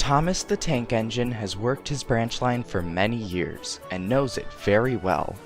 Thomas the tank engine has worked his branch line for many years and knows it very well.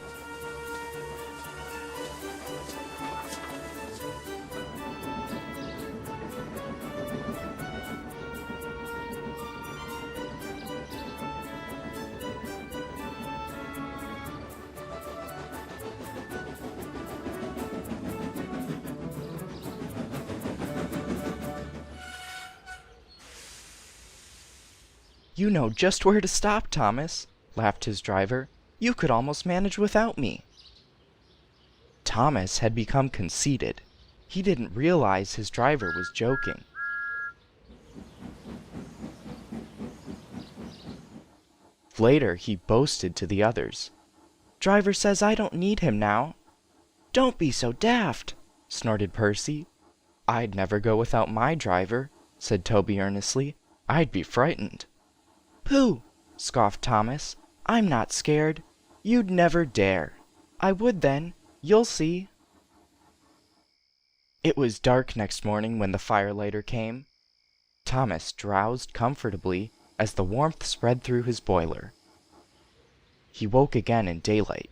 "You know just where to stop, Thomas," laughed his driver. "You could almost manage without me." Thomas had become conceited. He didn't realize his driver was joking. Later, he boasted to the others. "Driver says I don't need him now." "Don't be so daft," snorted Percy. "I'd never go without my driver," said Toby earnestly. "I'd be frightened." "Pooh!" scoffed Thomas. "I'm not scared. You'd never dare." "I would then. You'll see." It was dark next morning when the firelighter came. Thomas drowsed comfortably as the warmth spread through his boiler. He woke again in daylight.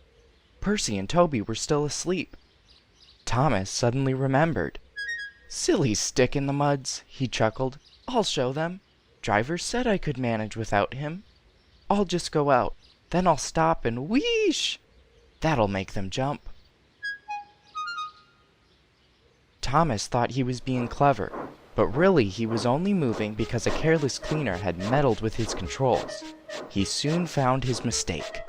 Percy and Toby were still asleep. Thomas suddenly remembered. "Silly stick-in-the-muds," he chuckled. "I'll show them. Driver said I could manage without him. I'll just go out, then I'll stop and wheesh! That'll make them jump." Thomas thought he was being clever, but really he was only moving because a careless cleaner had meddled with his controls. He soon found his mistake.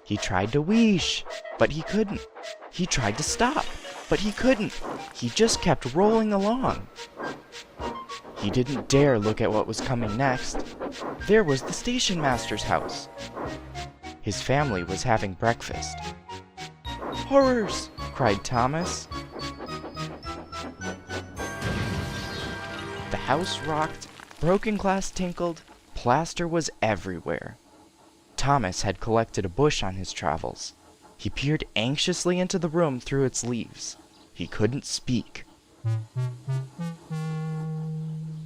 He tried to wheesh, but he couldn't. He tried to stop, but he couldn't. He just kept rolling along. He didn't dare look at what was coming next. There was the station master's house. His family was having breakfast. "Horrors!" cried Thomas. The house rocked, broken glass tinkled, plaster was everywhere. Thomas had collected a bush on his travels. He peered anxiously into the room through its leaves. He couldn't speak.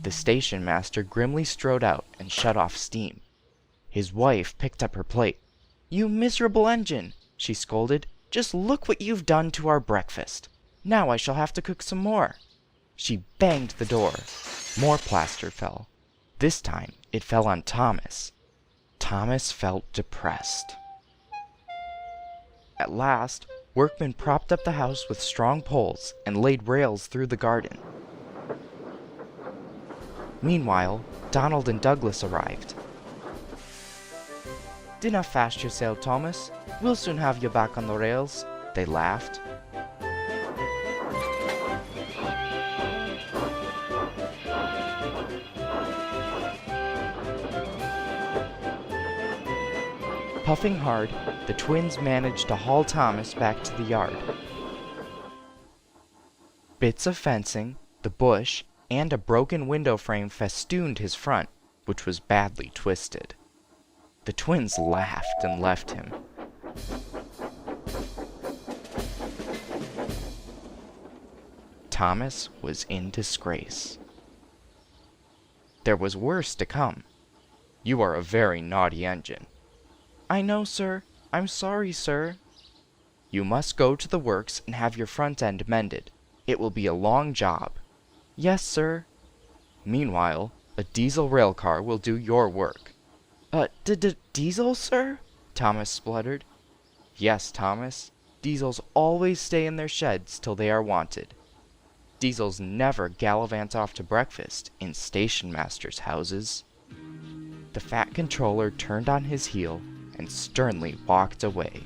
The station master grimly strode out and shut off steam. His wife picked up her plate. "You miserable engine," she scolded. "Just look what you've done to our breakfast. Now I shall have to cook some more." She banged the door. More plaster fell. This time it fell on Thomas. Thomas felt depressed. At last, workmen propped up the house with strong poles and laid rails through the garden. Meanwhile, Donald and Douglas arrived. "Dinna fast yourself, Thomas. We'll soon have you back on the rails," they laughed. Puffing hard, the twins managed to haul Thomas back to the yard. Bits of fencing, the bush, and a broken window frame festooned his front, which was badly twisted. The twins laughed and left him. Thomas was in disgrace. There was worse to come. "You are a very naughty engine." "I know, sir. I'm sorry, sir." "You must go to the works and have your front end mended. It will be a long job." "Yes, sir." "Meanwhile, a diesel rail car will do your work." Diesel, sir?" Thomas spluttered. "Yes, Thomas. Diesels always stay in their sheds till they are wanted. Diesels never gallivant off to breakfast in station masters' houses." The fat controller turned on his heel and sternly walked away.